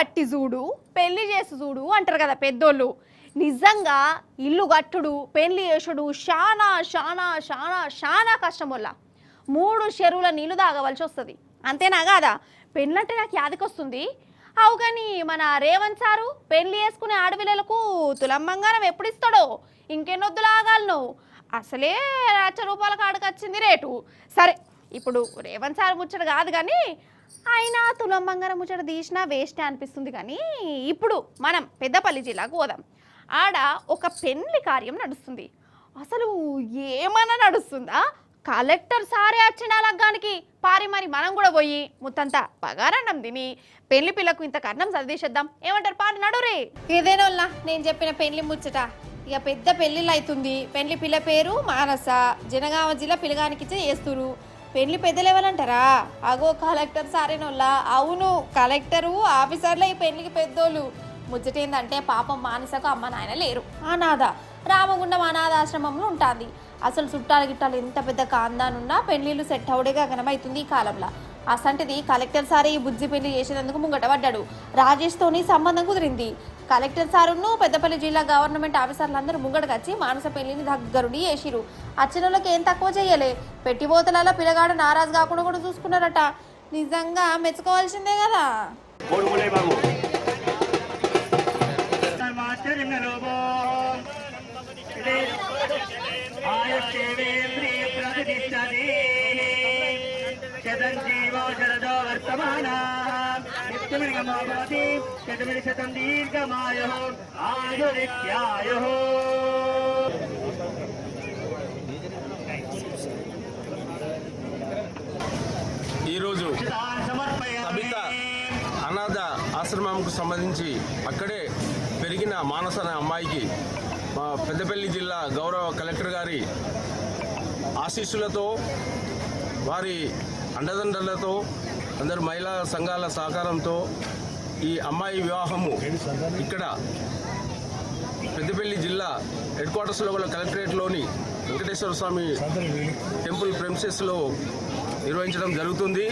కట్టి చూడు పెళ్లి చేసి చూడు అంటారు కదా పెద్దోళ్ళు. నిజంగా ఇల్లు కట్టుడు పెళ్లి చేసుడు చాలా చాలా చాలా చాలా కష్టం వల్ల 3 చెరువుల నీళ్లు తాగవలసి వస్తుంది. అంతేనా కాదా? పెళ్ళంటే నాకు యాదకొస్తుంది. అవు కానీ మన రేవంత్ సారు పెళ్లి చేసుకునే ఆడపిల్లలకు తులం బంగారం ఎప్పుడు ఇస్తాడో, ఇంకెన్నొద్దులు ఆగాలను. అసలే ₹1,00,000 కాడికి వచ్చింది రేటు. సరే ఇప్పుడు రేవంత్ సార్ ముచ్చట కాదు కానీ అయినా తులం బంగారం ముచ్చట తీసినా వేస్టే అనిపిస్తుంది. కానీ ఇప్పుడు మనం పెద్దపల్లి జిల్లాకు పోదాం. ఆడ ఒక పెళ్లి కార్యం నడుస్తుంది. అసలు ఏమన్నా నడుస్తుందా? కలెక్టర్ సారే వచ్చిన లగ్గానికి పారి మరి మనం కూడా పోయి ముత్తంతా పగారన్నం తిని పెళ్లి పిల్లకు ఇంత కర్ణం చదివేసేద్దాం. ఏమంటారు? పాటు నడురే. ఏదేనోల్లా నేను చెప్పిన పెళ్లి ముచ్చట ఇక పెద్ద పెళ్లిళ్ళు అవుతుంది. పెళ్లి పిల్ల పేరు మానస. జనగామ జిల్లా పిల్లగానికిచ్చే చేస్తురు. పెళ్లి పెద్ద లెవెల్ అంటారా? అగో కలెక్టర్ సారేనోళ్ళ. అవును, కలెక్టరు ఆఫీసర్లే ఈ పెళ్లికి పెద్దోళ్ళు. ముచ్చటేందంటే పాపం మానసకు అమ్మ నాయన లేరు. అనాథ రామగుండం అనాథాశ్రమంలో ఉంటుంది. అసలు చుట్టాలు గిట్టాలు ఎంత పెద్ద కాందానున్నా పెళ్లిళ్ళు సెట్ అవుడేగా గనమవుతుంది ఈ కాలంలో. అసంటిది కలెక్టర్ సారే ఈ బుజ్జి పెళ్లి చేసేందుకు ముంగట పడ్డాడు. రాజేష్తోని సంబంధం కుదిరింది. కలెక్టర్ సారును పెద్దపల్లి జిల్లా గవర్నమెంట్ ఆఫీసర్లందరూ ముంగటకు వచ్చి మానస పెళ్లిని దగ్గరుండి చేసిరు. అచ్చనోళ్ళకి ఏం తక్కువ చేయలే. పెట్టిపోతలలో పిల్లగాడు నారాజు కాకుండా కూడా చూసుకున్నారట. నిజంగా మెచ్చుకోవాల్సిందే కదా. ఈరోజు సబిత అనాథ ఆశ్రమంకు సంబంధించి అక్కడే పెరిగిన మానస అనే అమ్మాయికి మా పెద్దపల్లి జిల్లా గౌరవ కలెక్టర్ గారి ఆశీస్సులతో వారి అండదండలతో అందరు మహిళా సంఘాల సహకారంతో ఈ అమ్మాయి వివాహము ఇక్కడ పెద్దపల్లి జిల్లా హెడ్ క్వార్టర్స్లో గల కలెక్టరేట్లోని వెంకటేశ్వర స్వామి టెంపుల్ ప్రెమిసెస్లో నిర్వహించడం జరుగుతుంది.